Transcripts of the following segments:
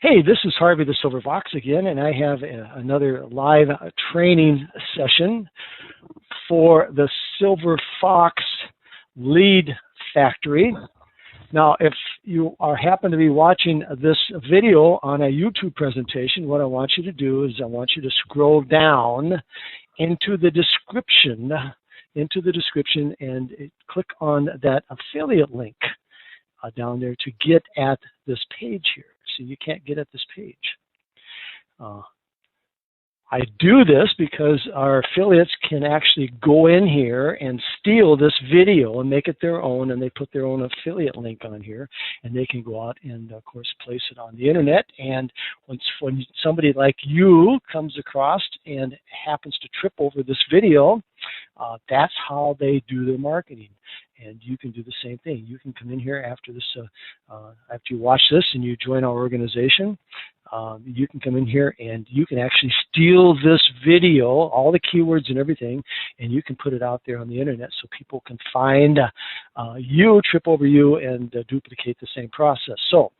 Hey, this is Harvey the Silver Fox again, and I have another live training session for the Silver Fox Lead Factory. Now, if you happen to be watching this video on a YouTube presentation, what I want you to do is I want you to scroll down into the description, and click on that affiliate link down there to get at this page here. So you can't get at this page. I do this because our affiliates can actually go in here and steal this video and make it their own, and they put their own affiliate link on here, and they can go out and, of course, place it on the internet. And when somebody like you comes across and happens to trip over this video, that's how they do their marketing. And you can do the same thing. You can come in here after this, after you watch this and you join our organization. You can come in here and you can actually steal this video, all the keywords and everything, and you can put it out there on the internet so people can find you, trip over you, and duplicate the same process. So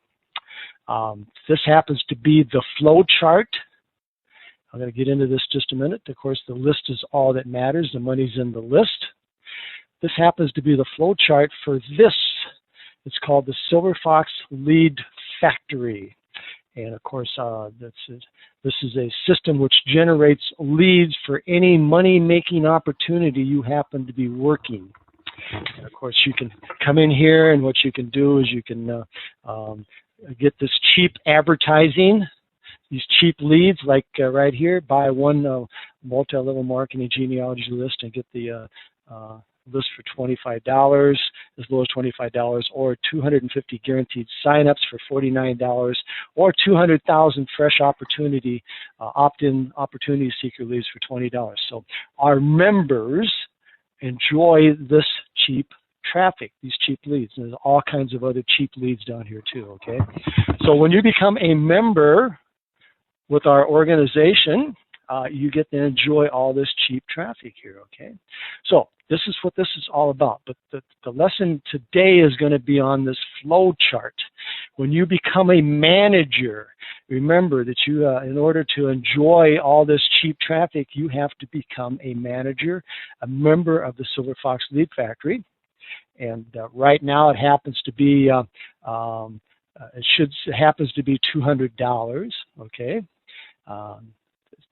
this happens to be the flow chart. I'm going to get into this just a minute. Of course, the list is all that matters. The money's in the list. This happens to be the flow chart for this. It's called the Silver Fox Lead Factory. And of course, this is a system which generates leads for any money-making opportunity you happen to be working. And of course, you can come in here, and what you can do is you can get this cheap advertising, these cheap leads, like right here. Buy one multi-level marketing genealogy list and get the list for $25, as low as $25, or 250 guaranteed signups for $49, or 200,000 fresh opportunity opt-in opportunity seeker leads for $20. So our members enjoy this cheap traffic, these cheap leads. And there's all kinds of other cheap leads down here too, okay? So when you become a member with our organization, you get to enjoy all this cheap traffic here, okay? So this is what this is all about. But the lesson today is going to be on this flow chart. When you become a manager, remember that you, in order to enjoy all this cheap traffic, you have to become a manager, a member of the Silver Fox Lead Factory. And right now it happens to be, it happens to be $200, okay?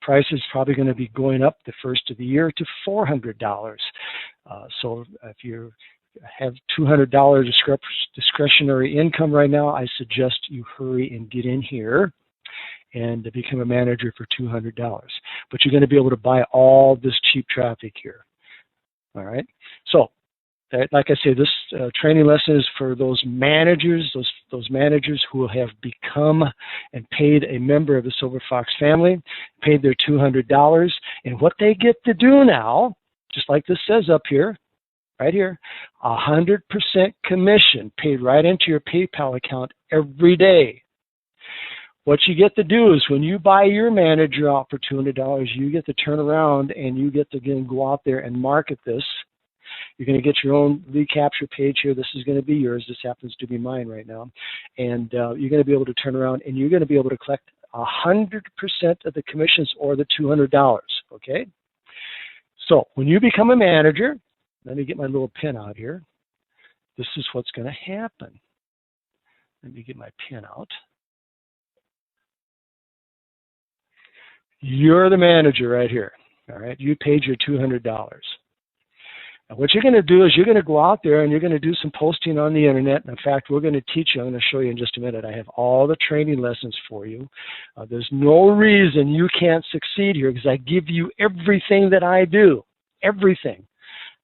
Price is probably going to be going up the first of the year to $400. So if you have $200 discretionary income right now, I suggest you hurry and get in here and become a manager for $200. But you're going to be able to buy all this cheap traffic here. All right. So, like I say, this training lesson is for those managers, those managers who have become and paid a member of the Silver Fox family, paid their $200, and what they get to do now, just like this says up here, right here, 100% commission paid right into your PayPal account every day. What you get to do is when you buy your manager out for $200, you get to turn around and you get to again go out there and market this. You're going to get your own lead capture page here. This is going to be yours. This happens to be mine right now. And you're going to be able to turn around and you're going to be able to collect 100% of the commissions or the $200, okay? So when you become a manager, let me get my little pin out here. This is what's going to happen. Let me get my pin out. You're the manager right here, all right? You paid your $200. And what you're going to do is you're going to go out there and you're going to do some posting on the internet. In fact, we're going to teach you. I'm going to show you in just a minute. I have all the training lessons for you. There's no reason you can't succeed here because I give you everything that I do, everything.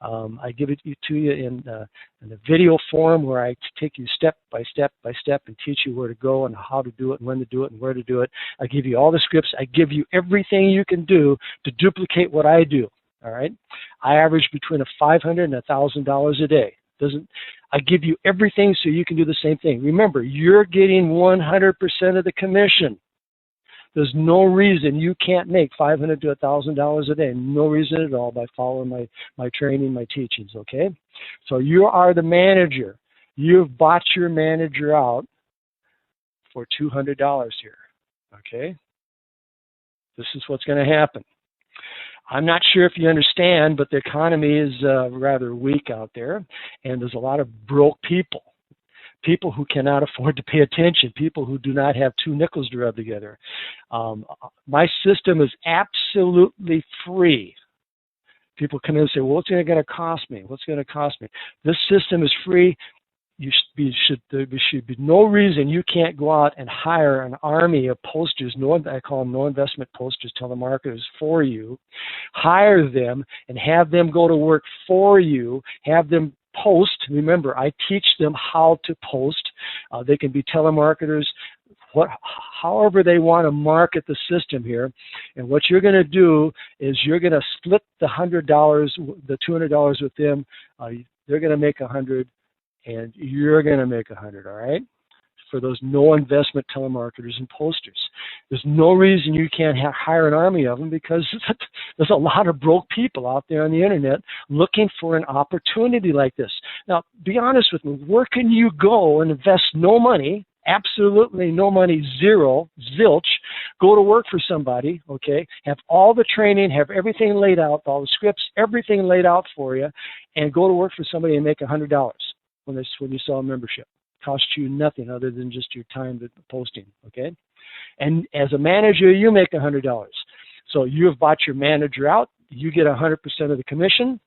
I give it to you in the video form where I take you step by step by step and teach you where to go and how to do it and when to do it and where to do it. I give you all the scripts. I give you everything you can do to duplicate what I do. All right, I average between $500 and $1,000 a day. I give you everything so you can do the same thing. Remember, you're getting 100% of the commission. There's no reason you can't make $500 to $1,000 a day. No reason at all by following my training, my teachings. Okay, so you are the manager. You've bought your manager out for $200 here. Okay? This is what's going to happen. I'm not sure if you understand, but the economy is rather weak out there, and there's a lot of broke people. People who cannot afford to pay attention, people who do not have two nickels to rub together. My system is absolutely free. People come in and say, well, what's it going to cost me? What's it going to cost me? This system is free. There should be no reason you can't go out and hire an army of posters, I call them no investment posters, telemarketers for you. Hire them and have them go to work for you. Have them post. Remember, I teach them how to post. They can be telemarketers, however they want to market the system here. And what you're going to do is you're going to split the $100, the $200 with them. They're going to make $100, and you're going to make $100. All right? For those no investment telemarketers and posters. There's no reason you can't hire an army of them, because there's a lot of broke people out there on the internet looking for an opportunity like this. Now, be honest with me, where can you go and invest no money, absolutely no money, zero, zilch, go to work for somebody, okay, have all the training, have everything laid out, all the scripts, everything laid out for you, and go to work for somebody and make $100 when you sell a membership? Cost you nothing other than just your time to posting, okay? And as a manager, you make $100. So you have bought your manager out. You get 100% of the commission,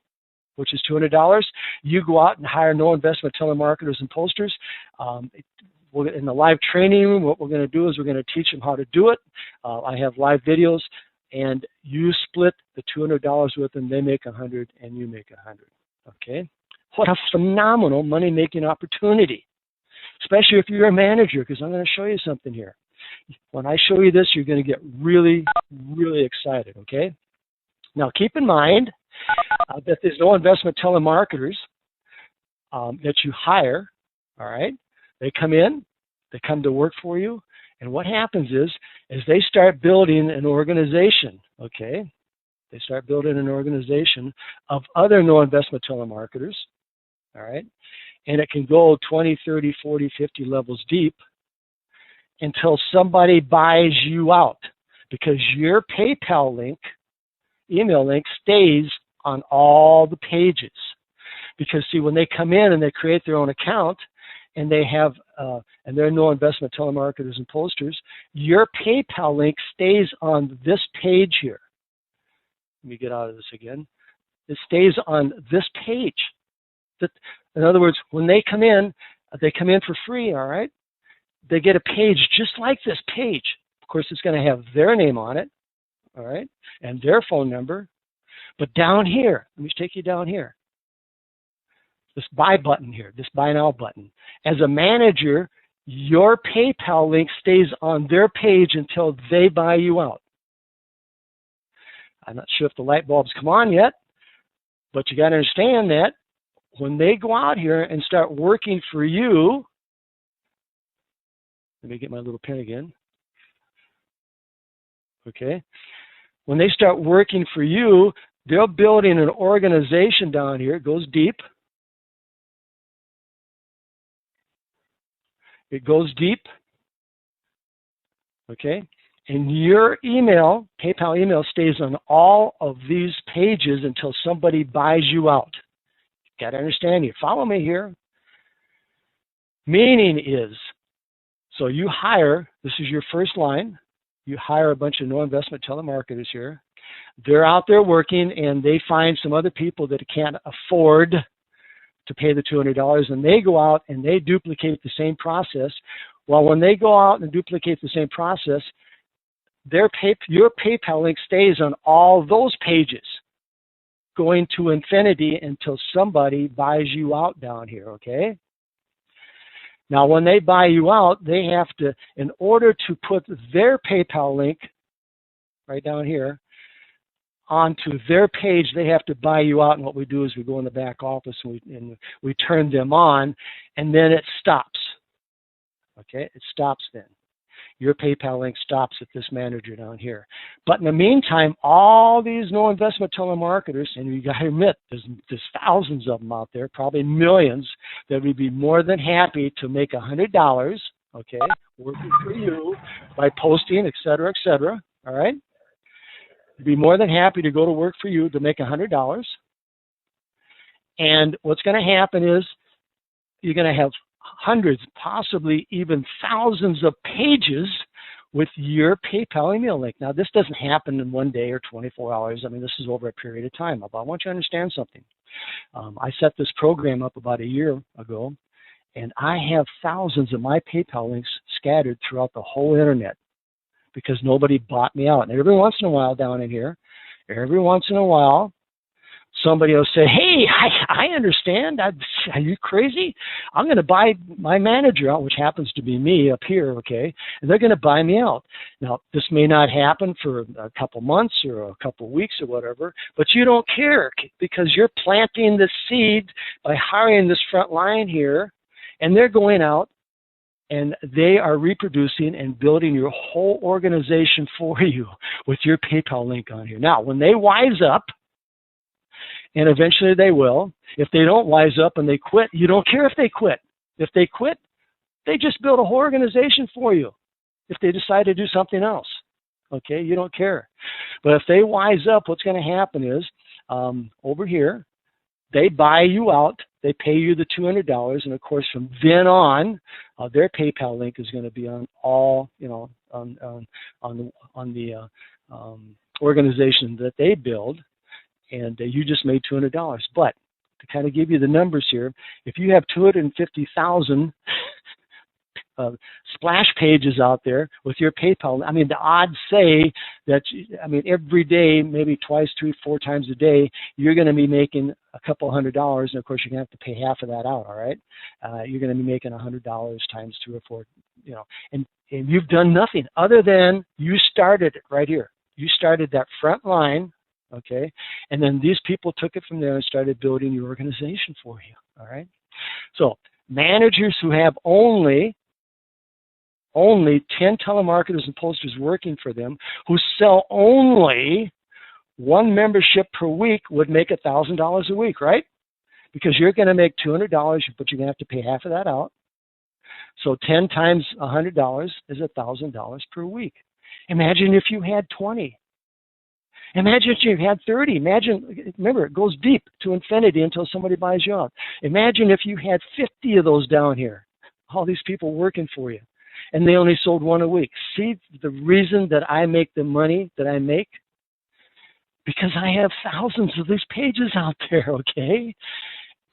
which is $200. You go out and hire no investment telemarketers and posters. In the live training room, what we're going to do is we're going to teach them how to do it. I have live videos, and you split the $200 with them. They make $100, and you make $100, okay? What a phenomenal money-making opportunity, especially if you're a manager, because I'm going to show you something here. When I show you this, you're going to get really, really excited, okay? Now, keep in mind that there's no investment telemarketers that you hire, all right? They come in, they come to work for you, and what happens is they start building an organization, okay? They start building an organization of other no investment telemarketers, all right? And it can go 20, 30, 40, 50 levels deep until somebody buys you out, because your PayPal link, email link, stays on all the pages. Because, see, when they come in and they create their own account and they have, and they're no investment telemarketers and posters, your PayPal link stays on this page here. Let me get out of this again. It stays on this page. In other words, when they come in for free, all right? They get a page just like this page. Of course, it's going to have their name on it, all right, and their phone number. But down here, let me take you down here. This buy button here, this buy now button. As a manager, your PayPal link stays on their page until they buy you out. I'm not sure if the light bulbs come on yet, but you got to understand that when they go out here and start working for you, let me get my little pen again. Okay. When they start working for you, they're building an organization down here. It goes deep. It goes deep. Okay. And your email, PayPal email, stays on all of these pages until somebody buys you out. Got to understand you. Follow me here. Meaning is, so you hire, this is your first line, you hire a bunch of no investment telemarketers here. They're out there working, and they find some other people that can't afford to pay the $200, and they go out and they duplicate the same process. Well, when they go out and duplicate the same process, your PayPal link stays on all those pages, going to infinity until somebody buys you out down here, okay? Now, when they buy you out, they have to, in order to put their PayPal link right down here onto their page, they have to buy you out. And what we do is we go in the back office and we turn them on, and then it stops. Okay, it stops then. Your PayPal link stops at this manager down here. But in the meantime, all these no investment telemarketers, and you got to admit, there's thousands of them out there, probably millions, that would be more than happy to make $100 okay, working for you by posting, et cetera, all right? I'd be more than happy to go to work for you to make $100. And what's going to happen is you're going to have hundreds, possibly even thousands of pages with your PayPal email link. Now, this doesn't happen in 1 day or 24 hours. I mean, this is over a period of time. But I want you to understand something. I set this program up about a year ago, and I have thousands of my PayPal links scattered throughout the whole internet because nobody bought me out. And every once in a while down in here, every once in a while, somebody will say, hey, I understand. Are you crazy? I'm going to buy my manager out, which happens to be me up here, okay? And they're going to buy me out. Now, this may not happen for a couple months or a couple weeks or whatever, but you don't care because you're planting the seed by hiring this front line here, and they're going out and they are reproducing and building your whole organization for you with your PayPal link on here. Now, when they wise up, and eventually they will. If they don't wise up and they quit, you don't care if they quit. If they quit, they just build a whole organization for you. If they decide to do something else, okay, you don't care. But if they wise up, what's going to happen is over here, they buy you out. They pay you the $200, and of course, from then on, their PayPal link is going to be on all, on the organization that they build. And you just made $200. But to kind of give you the numbers here, if you have 250,000 splash pages out there with your PayPal, I mean, the odds say that, every day, maybe twice, 3, 4 times a day, you're going to be making a couple $100, and of course, you're going to have to pay half of that out, all right? You're going to be making $100 times 2 or 4, and you've done nothing other than you started it right here. You started that front line. Okay, and then these people took it from there and started building your organization for you, all right? So managers who have only 10 telemarketers and posters working for them, who sell only 1 membership per week would make $1,000 a week, right? Because you're going to make $200, but you're going to have to pay half of that out. So 10 times $100 is $1,000 per week. Imagine if you had 20. Imagine if you had 30. Remember, it goes deep to infinity until somebody buys you out. Imagine if you had 50 of those down here, all these people working for you, and they only sold 1 a week. See the reason that I make the money that I make? Because I have thousands of these pages out there, okay?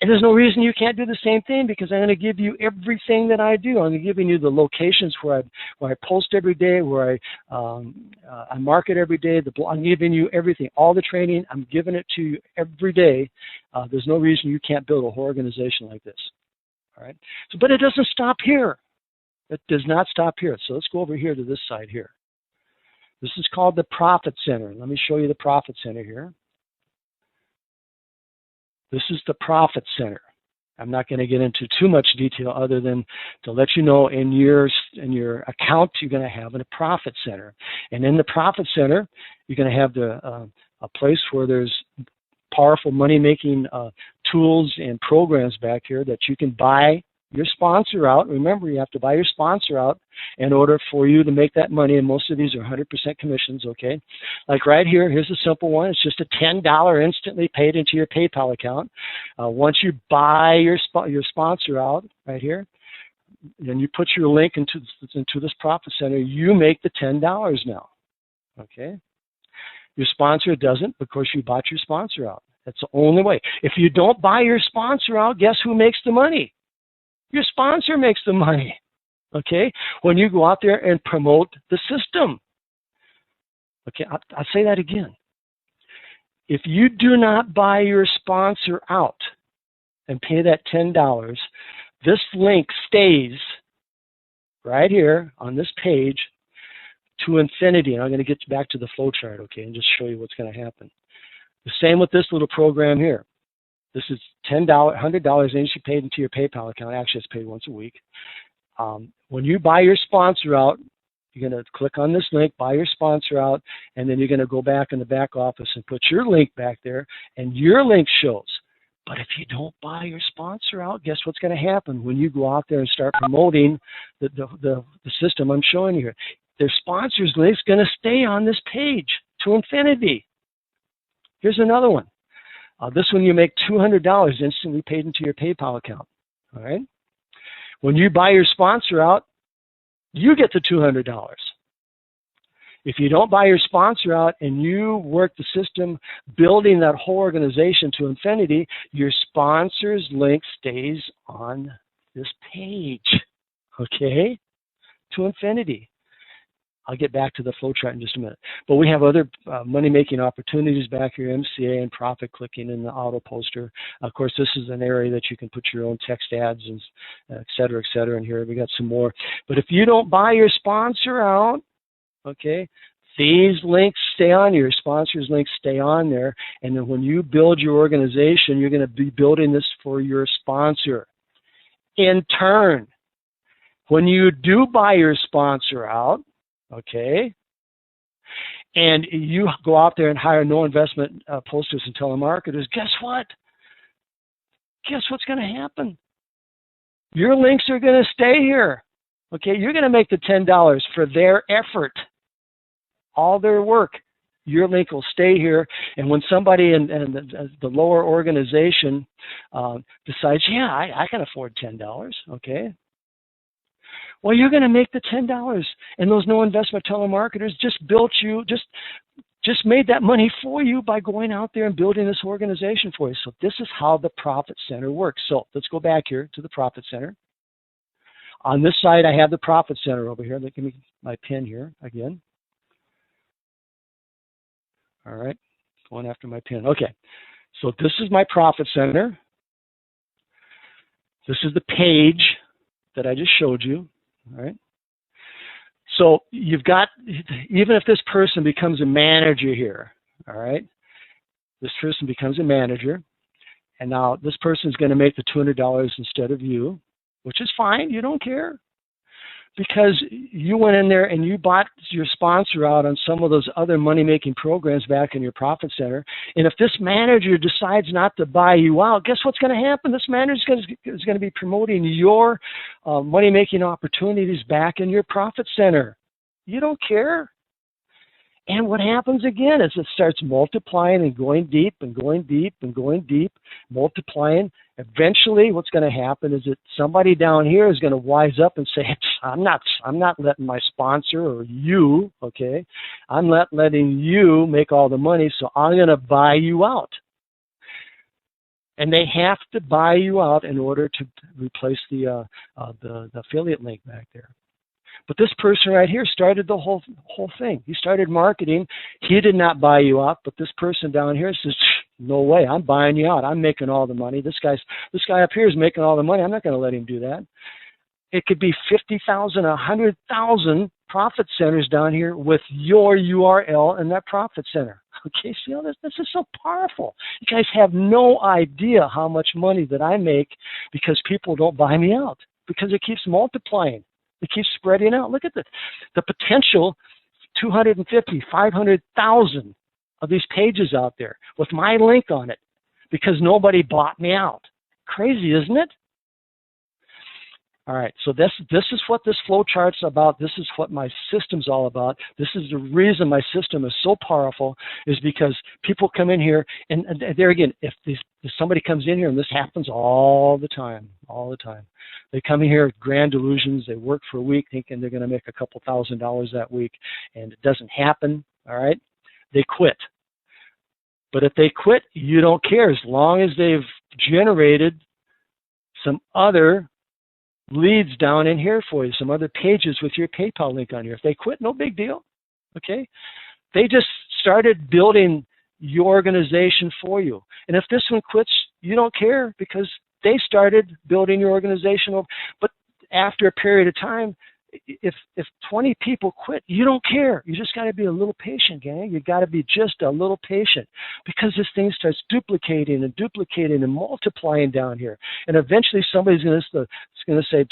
And there's no reason you can't do the same thing because I'm going to give you everything that I do. I'm giving you the locations where I post every day, where I market every day. I'm giving you everything, all the training. I'm giving it to you every day. There's no reason you can't build a whole organization like this. All right. So, but it doesn't stop here. It does not stop here. So let's go over here to this side here. This is called the Profit Center. Let me show you the Profit Center here. This is the Profit Center. I'm not going to get into too much detail other than to let you know in your account you're going to have a Profit Center. And in the Profit Center, you're going to have a place where there's powerful money-making tools and programs back here that you can buy your sponsor out. Remember, you have to buy your sponsor out in order for you to make that money, and most of these are 100% commissions, okay? Like right here, here's a simple one. It's just a $10 instantly paid into your PayPal account. Once you buy your sponsor out right here, and you put your link into this Profit Center, you make the $10 now, okay? Your sponsor doesn't because you bought your sponsor out. That's the only way. If you don't buy your sponsor out, guess who makes the money? Your sponsor makes the money, okay, when you go out there and promote the system. Okay, I'll say that again. If you do not buy your sponsor out and pay that $10, this link stays right here on this page to infinity. And I'm going to get back to the flow chart, okay, and just show you what's going to happen. The same with this little program here. This is $100 instantly paid into your PayPal account. Actually, it's paid once a week. When you buy your sponsor out, you're going to click on this link, buy your sponsor out, and then you're going to go back in the back office and put your link back there, and your link shows. But if you don't buy your sponsor out, guess what's going to happen when you go out there and start promoting the system I'm showing you here? Their sponsors link's going to stay on this page to infinity. Here's another one. This one you make $200 instantly paid into your PayPal account. All right. When you buy your sponsor out, you get the $200. If you don't buy your sponsor out and you work the system building that whole organization to infinity, your sponsor's link stays on this page, okay, to infinity. I'll get back to the flow chart in just a minute. But we have other money-making opportunities back here, MCA and profit clicking in the auto poster. Of course, this is an area that you can put your own text ads and et cetera, and here we got some more. But if you don't buy your sponsor out, okay, these links stay on, your sponsors links stay on there, and then when you build your organization, you're going to be building this for your sponsor. In turn, when you do buy your sponsor out, okay, and you go out there and hire no investment posters and telemarketers, guess what? Guess what's going to happen? Your links are going to stay here. Okay, you're going to make the $10 for their effort, all their work. Your link will stay here, and when somebody in the lower organization decides, yeah, I can afford $10, okay, well, you're going to make the $10, and those no investment telemarketers just made that money for you by going out there and building this organization for you. So this is how the profit center works. So let's go back here to the profit center. On this side, I have the profit center over here. Give me my pen here again. All right, going after my pen. Okay, so this is my profit center. This is the page that I just showed you. All right. So you've got, even if this person becomes a manager here, all right, this person becomes a manager, and now this person is going to make the $200 instead of you, which is fine. You don't care, because you went in there and you bought your sponsor out on some of those other money-making programs back in your profit center. And if this manager decides not to buy you out, guess what's going to happen? This manager is going to be promoting your money-making opportunities back in your profit center. You don't care. And what happens again is it starts multiplying and going deep and going deep and going deep, multiplying. Eventually, what's going to happen is that somebody down here is going to wise up and say, I'm not letting my sponsor or you, okay, I'm not letting you make all the money, so I'm going to buy you out. And they have to buy you out in order to replace the affiliate link back there. But this person right here started the whole thing. He started marketing. He did not buy you out, but this person down here says, no way, I'm buying you out. I'm making all the money. This guy up here is making all the money. I'm not going to let him do that. It could be 50,000, 100,000 profit centers down here with your URL in that profit center. Okay, see how this is so powerful. You guys have no idea how much money that I make because people don't buy me out, because it keeps multiplying. It keeps spreading out. Look at the potential 250, 500,000 of these pages out there with my link on it because nobody bought me out. Crazy, isn't it? All right, so this is what this flow chart's about. This is what my system's all about. This is the reason my system is so powerful, is because people come in here, and there again, if somebody comes in here, and this happens all the time, they come in here with grand delusions. They work for a week thinking they're going to make a couple $1,000s that week, and it doesn't happen, all right? They quit. But if they quit, you don't care, as long as they've generated some other leads down in here for you, some other pages with your PayPal link on here. If they quit, no big deal, okay? They just started building your organization for you. And if this one quits, you don't care, because they started building your organization. But after a period of time, if 20 people quit, you don't care. You just got to be a little patient, gang. You got to be just a little patient, because this thing starts duplicating and multiplying down here. And eventually somebody's going to say,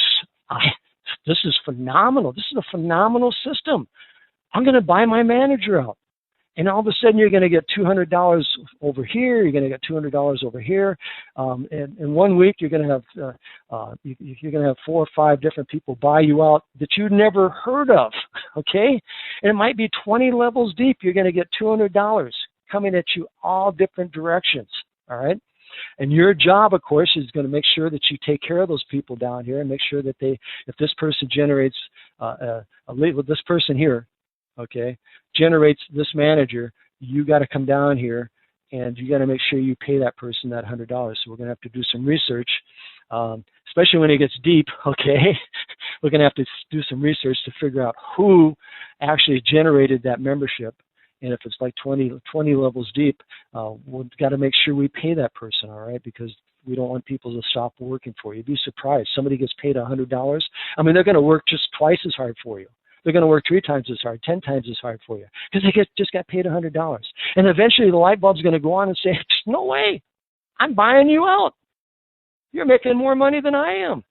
this is phenomenal. This is a phenomenal system. I'm going to buy my manager out. And all of a sudden, you're going to get $200 over here. You're going to get $200 over here. And in 1 week, you're going to have 4 or 5 different people buy you out that you never heard of. Okay, and it might be 20 levels deep. You're going to get $200 coming at you all different directions. All right. And your job, of course, is going to make sure that you take care of those people down here and make sure that if this person generates this person here, okay, generates this manager, you got to come down here and you got to make sure you pay that person that $100. So we're going to have to do some research, especially when it gets deep, okay? We're going to have to do some research to figure out who actually generated that membership. And if it's like 20 levels deep, we've got to make sure we pay that person, all right? Because we don't want people to stop working for you. You'd be surprised. Somebody gets paid $100. I mean, they're going to work just twice as hard for you. They're going to work 3 times as hard, 10 times as hard for you because they just got paid $100. And eventually the light bulb's going to go on and say, no way, I'm buying you out. You're making more money than I am.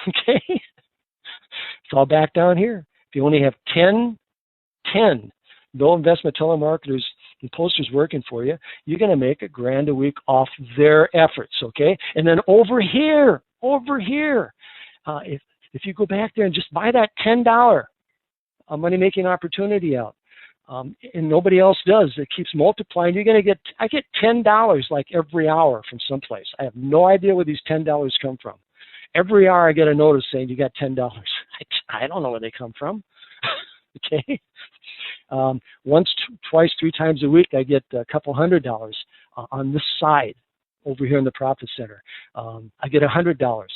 Okay? It's all back down here. If you only have 10 no investment telemarketers and posters working for you, you're going to make $1,000 a week off their efforts, okay? And then over here, if you go back there and just buy that $10 money-making opportunity out, and nobody else does, it keeps multiplying, I get $10 like every hour from someplace. I have no idea where these $10 come from. Every hour I get a notice saying you got $10. I don't know where they come from, okay? Once, twice, 3 times a week, I get a couple $100 on this side over here in the Profit Center. I get $100.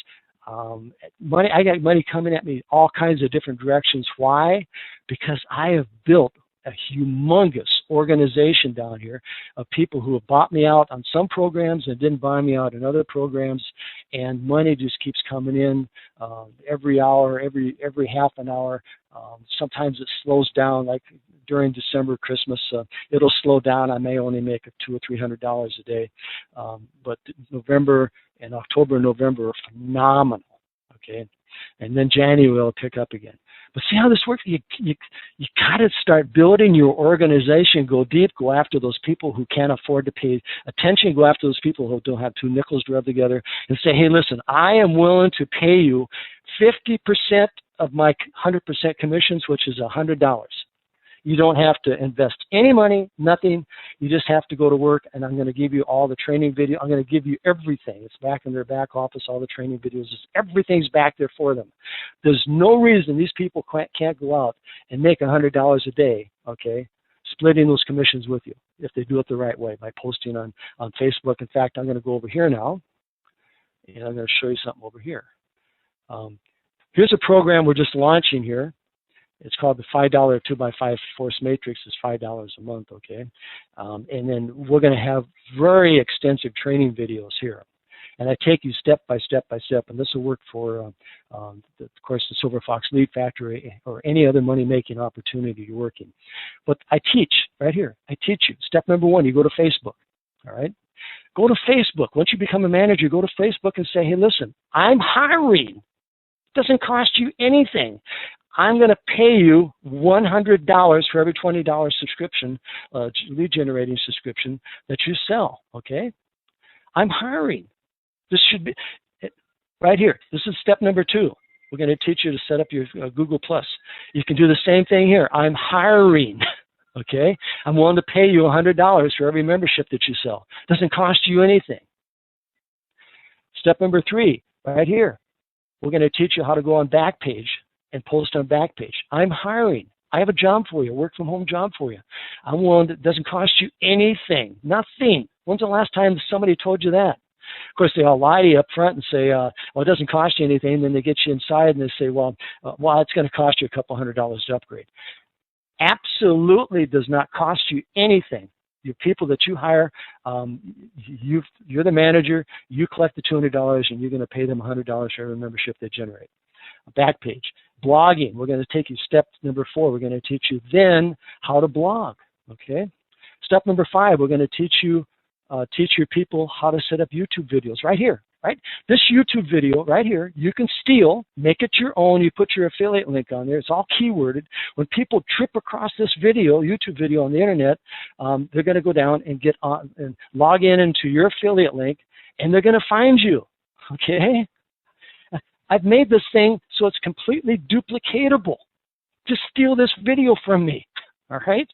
I got money coming at me all kinds of different directions. Why? Because I have built a humongous organization down here of people who have bought me out on some programs and didn't buy me out in other programs, and money just keeps coming in every hour, every half an hour. Sometimes it slows down, like during December, Christmas, it'll slow down. I may only make $200 or $300 a day, but November and October and November are phenomenal. Okay, and then January will pick up again. But see how this works? You got to start building your organization. Go deep. Go after those people who can't afford to pay attention. Go after those people who don't have 2 nickels to rub together and say, hey, listen, I am willing to pay you 50% of my 100% commissions, which is $100. You don't have to invest any money, nothing. You just have to go to work, and I'm going to give you all the training video. I'm going to give you everything. It's back in their back office, all the training videos. Everything's back there for them. There's no reason these people can't go out and make $100 a day, okay, splitting those commissions with you if they do it the right way by posting on Facebook. In fact, I'm going to go over here now, and I'm going to show you something over here. Here's a program we're just launching here. It's called the $5 2x5 Force Matrix. It's $5 a month, okay? And then we're going to have very extensive training videos here. And I take you step by step by step, and this will work for, of course, the Silver Fox Lead Factory or any other money-making opportunity you're working. But I teach right here. I teach you. Step number 1, you go to Facebook, all right? Go to Facebook. Once you become a manager, go to Facebook and say, hey, listen, I'm hiring. It doesn't cost you anything. I'm going to pay you $100 for every $20 subscription, lead generating subscription that you sell, okay? I'm hiring. This should be, right here, this is step number 2. We're going to teach you to set up your Google+. You can do the same thing here. I'm hiring, okay? I'm willing to pay you $100 for every membership that you sell. It doesn't cost you anything. Step number 3, right here. We're going to teach you how to go on Backpage and post on Backpage. I'm hiring. I have a job for you, a work from home job for you. I'm willing to, it doesn't cost you anything, nothing. When's the last time somebody told you that? Of course, they all lie to you up front and say, well, it doesn't cost you anything. And then they get you inside and they say, well, it's going to cost you a couple $100 to upgrade. Absolutely does not cost you anything. Your people that you hire, you're the manager, you collect the $200 and you're going to pay them $100 for every membership they generate. Backpage. Blogging. We're going to take you step number 4. We're going to teach you then how to blog. Okay. Step number 5. We're going to teach you, teach your people how to set up YouTube videos right here. right? This YouTube video right here, you can steal, make it your own. You put your affiliate link on there. It's all keyworded. When people trip across this video, YouTube video on the internet, they're going to go down and get on and log in into your affiliate link, and they're going to find you, okay? I've made this thing so it's completely duplicatable. Just steal this video from me, all right?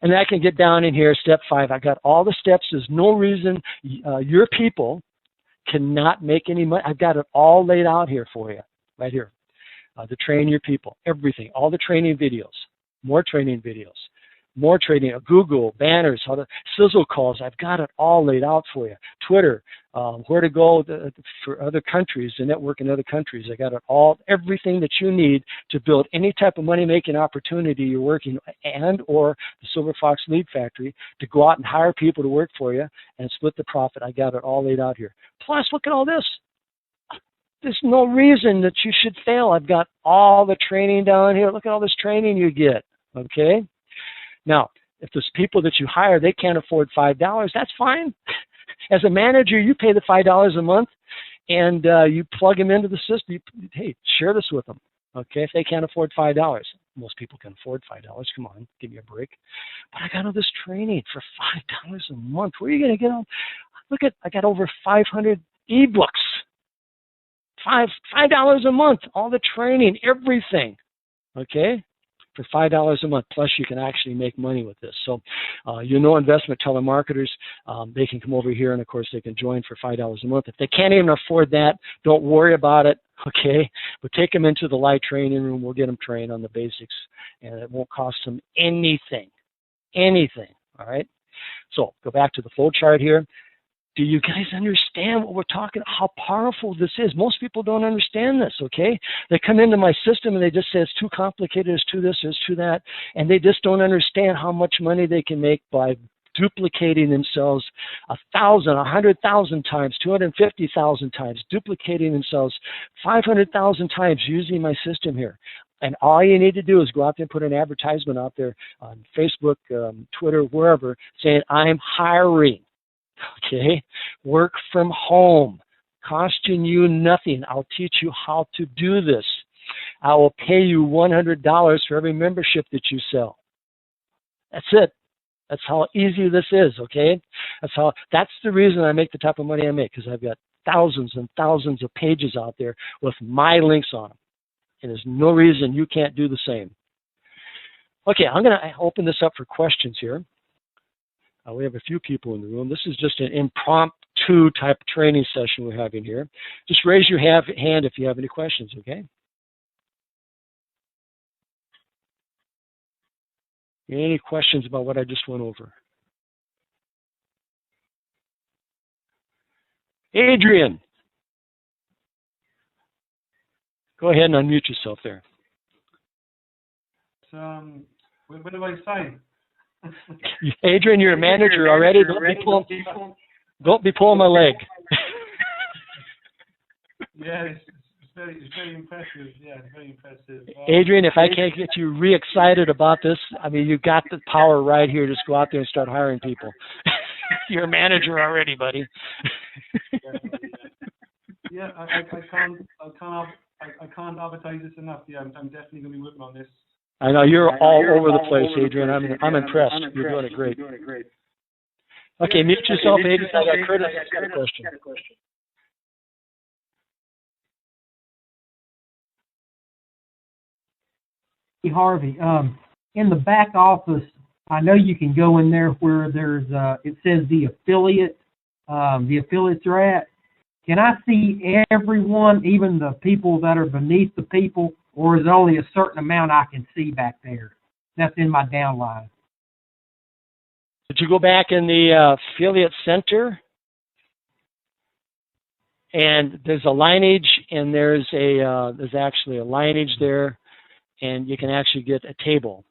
And then I can get down in here, step 5. I got all the steps. There's no reason your people cannot make any money. I've got it all laid out here for you, right here. To train your people, everything, all the training videos, more training videos, more training, Google, banners, how to sizzle calls. I've got it all laid out for you. Twitter, where to go for other countries, to network in other countries. I got it all, everything that you need to build any type of money-making opportunity you're working and or the Silver Fox Lead Factory to go out and hire people to work for you and split the profit. I got it all laid out here. Plus, look at all this. There's no reason that you should fail. I've got all the training down here. Look at all this training you get, okay? Now, if there's people that you hire, they can't afford $5, that's fine. As a manager, you pay the $5 a month, and you plug them into the system. Hey, share this with them, okay, if they can't afford $5. Most people can afford $5. Come on, give me a break. But I got all this training for $5 a month. Where are you going to get all? Look at, I got over 500 ebooks. $5 a month, all the training, everything, okay, for $5 a month. Plus, you can actually make money with this. So, investment telemarketers, they can come over here, and of course, they can join for $5 a month. If they can't even afford that, don't worry about it, okay? But take them into the live training room. We'll get them trained on the basics, and it won't cost them anything, all right? So, go back to the flow chart here. Do you guys understand what we're talking about? How powerful this is? Most people don't understand this, okay? They come into my system and they just say it's too complicated, it's too this, it's too that, and they just don't understand how much money they can make by duplicating themselves 1,000, 100,000 times, 250,000 times, duplicating themselves 500,000 times using my system here. And all you need to do is go out there and put an advertisement out there on Facebook, Twitter, wherever, saying, I'm hiring. Okay, work from home, costing you nothing. I'll teach you how to do this. I will pay you $100 for every membership that you sell. That's it. That's how easy this is, okay? That's the reason I make the type of money I make, because I've got thousands and thousands of pages out there with my links on them. And there's no reason you can't do the same. Okay, I'm going to open this up for questions here. We have a few people in the room. This is just an impromptu type training session we're having here. Just raise your hand if you have any questions, okay? Any questions about what I just went over? Adrian. Go ahead and unmute yourself there. What do I say? Adrian, you're a manager already. Don't be pulling my leg. Yeah, it's very impressive. Yeah, it's very impressive. Adrian, if I can't get you re-excited about this, I mean, you've got the power right here. Just go out there and start hiring people. You're a manager already, buddy. Yeah, I can't advertise this enough. Yeah, I'm definitely going to be working on this. I know you're all over the place, Adrian. I'm impressed. You're doing it great. Okay, mute yourself, Adrian. I got Curtis. Got a question. Hey, Harvey, in the back office, I know you can go in there where there's it says the affiliates are at. Can I see everyone, even the people that are beneath the people? Or is there only a certain amount I can see back there? That's in my downline. Did you go back in the affiliate center? And there's a lineage, and there's actually a lineage there, and you can actually get a table.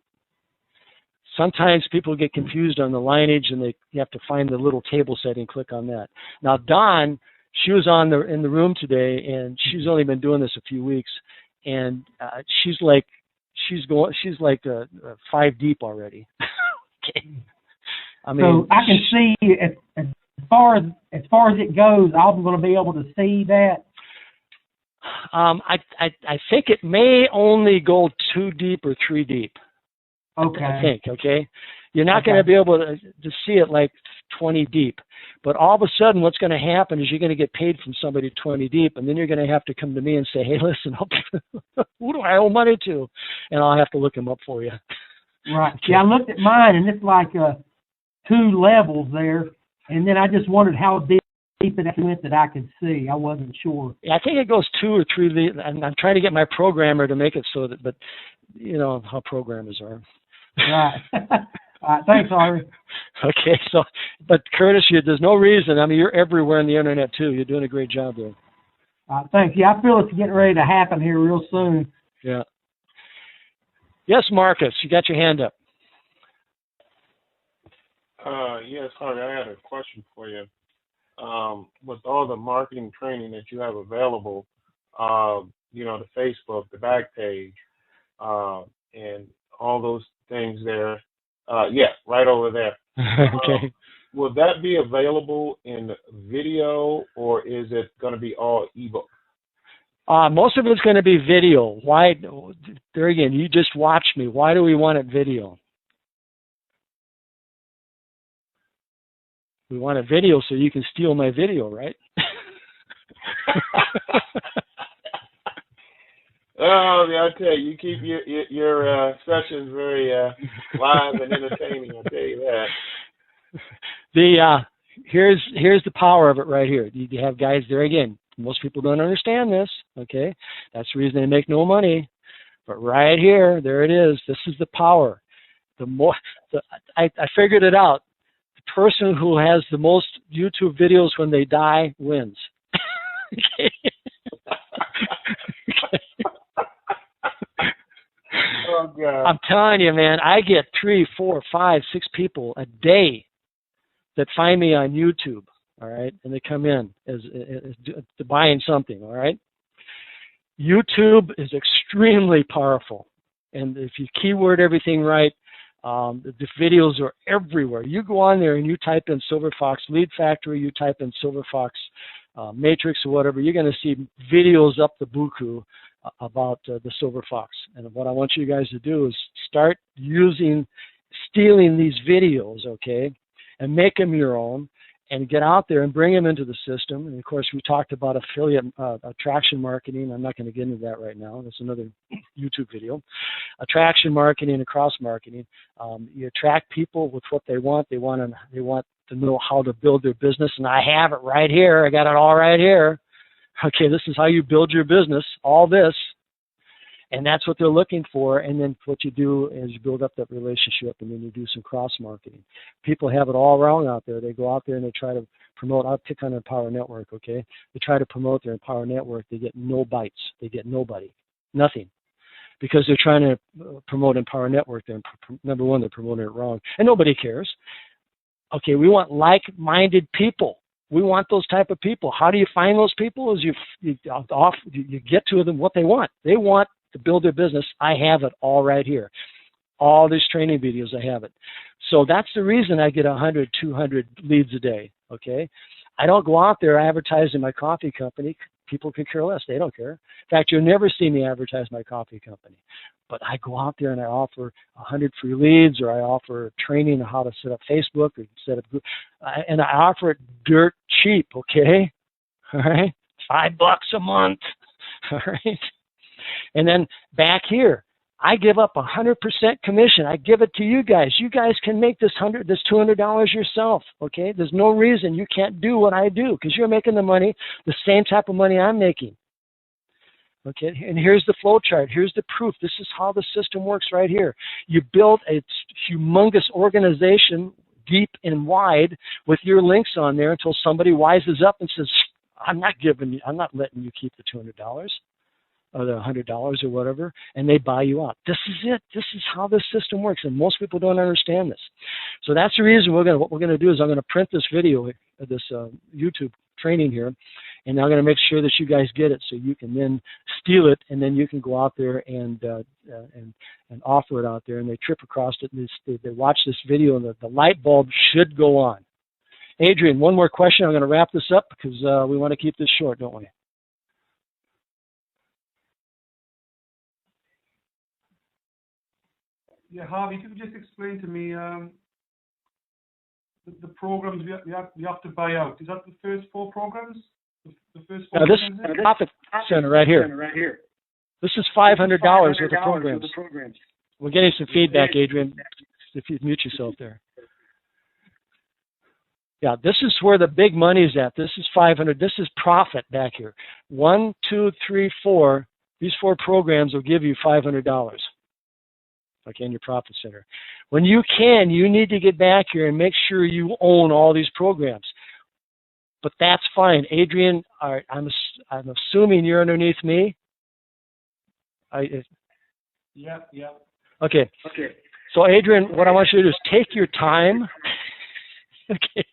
Sometimes people get confused on the lineage, and you have to find the little table setting. Click on that. Now, Dawn, she was in the room today, and she's only been doing this a few weeks. And she's like 5 deep already. Okay. I mean, so I can see as far as it goes, I'm going to be able to see that. I think it may only go 2 deep or 3 deep. Okay. I think, okay? You're not going to be able to see it like 20 deep. But all of a sudden, what's going to happen is you're going to get paid from somebody 20 deep, and then you're going to have to come to me and say, hey, listen, who do I owe money to? And I'll have to look them up for you. Right. Yeah, I looked at mine, and it's like 2 levels there, and then I just wondered how deep it went that I could see. I wasn't sure. Yeah, I think it goes 2 or 3. And I'm trying to get my programmer to make it so that, but you know how programmers are. Right. All right. Thanks, Harvey. Okay. So, but Curtis, there's no reason. I mean, you're everywhere on the internet too. You're doing a great job there. Thanks. Yeah, I feel it's getting ready to happen here real soon. Yeah. Yes, Marcus, you got your hand up. Yes, Harvey, I had a question for you. With all the marketing training that you have available, you know, the Facebook, the back page, and all those things there. Yeah, right over there. Okay. Will that be available in video, or is it going to be all ebook? Most of it's going to be video. Why? There again, you just watched me. Why do we want it video? We want a video so you can steal my video, right? Oh, yeah, I tell you, you keep your sessions very live and entertaining. I tell you that. Here's the power of it right here. You have guys there again. Most people don't understand this. Okay, that's the reason they make no money. But right here, there it is. This is the power. I figured it out. The person who has the most YouTube videos when they die wins. Okay. Oh, God. I'm telling you, man, I get 3, 4, 5, 6 people a day that find me on YouTube, all right, and they come in as to buying something, all right. YouTube is extremely powerful, and if you keyword everything right, the videos are everywhere. You go on there and you type in Silver Fox Lead Factory, you type in Silver Fox Matrix or whatever, you're going to see videos up the buku about the Silver Fox. And what I want you guys to do is start stealing these videos, okay, and make them your own, and get out there and bring them into the system. And of course, we talked about affiliate attraction marketing. I'm not going to get into that right now. That's another YouTube video. Attraction marketing and cross marketing. You attract people with what they want. They want to know how to build their business, and I have it right here. I got it all right here. Okay, this is how you build your business, all this, and that's what they're looking for. And then what you do is you build up that relationship, and then you do some cross-marketing. People have it all wrong out there. They go out there and they try to promote. I'll pick on Empower Network, okay? They try to promote their Empower Network. They get no bites. They get nobody, nothing, because they're trying to promote Empower Network. Number one, they're promoting it wrong, and nobody cares. Okay, we want like-minded people. We want those type of people. How do you find those people? Is you get to them what they want. They want to build their business. I have it all right here. All these training videos, I have it. So that's the reason I get 100, 200 leads a day, okay? I don't go out there advertising my coffee company. People can care less. They don't care. In fact, you'll never see me advertise my coffee company. But I go out there and I offer 100 free leads, or I offer training on how to set up Facebook or set up Google, and I offer it dirt cheap, okay? All right? $5 a month, all right? And then back here, I give up 100% commission. I give it to you guys. You guys can make this $200 yourself, okay? There's no reason you can't do what I do, because you're making the money, the same type of money I'm making. Okay, and here's the flow chart. Here's the proof. This is how the system works right here. You build a humongous organization, deep and wide, with your links on there until somebody wises up and says, I'm not letting you keep the $200 or the $100 or whatever, and they buy you out. This is it. This is how this system works, and most people don't understand this. So that's the reason what we're going to do is I'm going to print this video, this YouTube training here, and I'm going to make sure that you guys get it so you can then steal it, and then you can go out there and offer it out there, and they trip across it, and they watch this video, and the light bulb should go on. Adrian, one more question. I'm going to wrap this up because we want to keep this short, don't we? Yeah, Harvey, could you just explain to me the programs we have to buy out? Is that the first 4 programs? The first 4 This programs? is the Profit Center right here. This is $500 worth of programs. We're getting some feedback, Adrian, if you mute yourself there. Yeah, this is where the big money is at. This is 500. This is profit back here. 1, 2, 3, 4. These 4 programs will give you $500. Okay, in your profit center. When you can, you need to get back here and make sure you own all these programs. But that's fine. Adrian, I'm assuming you're underneath me? Yeah. Okay. So, Adrian, what I want you to do is take your time. Okay.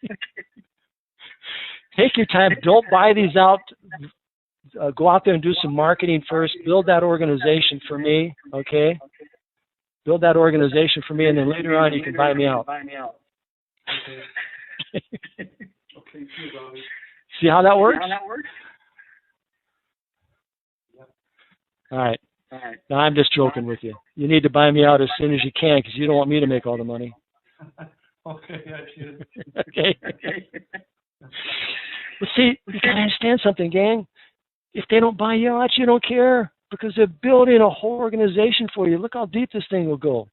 Take your time. Don't buy these out. Go out there and do some marketing first. Build that organization for me, okay? Build that organization for me, and then later on you can buy me out. Okay, see how that works? All right. Now, I'm just joking with you. You need to buy me out as soon as you can because you don't want me to make all the money. Okay, yeah, sure. Okay. But see, you got to understand something, gang. If they don't buy you out, you don't care because they're building a whole organization for you. Look how deep this thing will go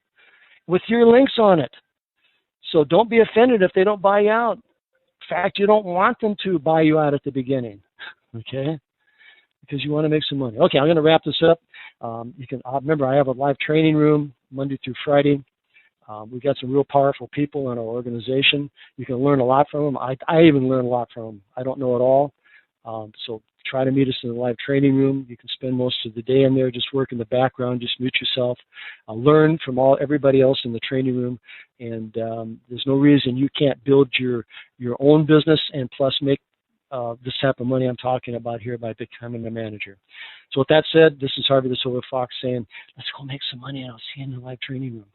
with your links on it. So don't be offended if they don't buy you out. In fact, you don't want them to buy you out at the beginning, okay? Because you want to make some money. Okay, I'm going to wrap this up. You can remember I have a live training room Monday through Friday. We've got some real powerful people in our organization. You can learn a lot from them. I even learn a lot from them. I don't know it all. So try to meet us in the live training room. You can spend most of the day in there, just work in the background, just mute yourself. Learn from everybody else in the training room. And there's no reason you can't build your own business and plus make this type of money I'm talking about here by becoming a manager. So with that said, this is Harvey the Solar Fox saying, let's go make some money and I'll see you in the live training room.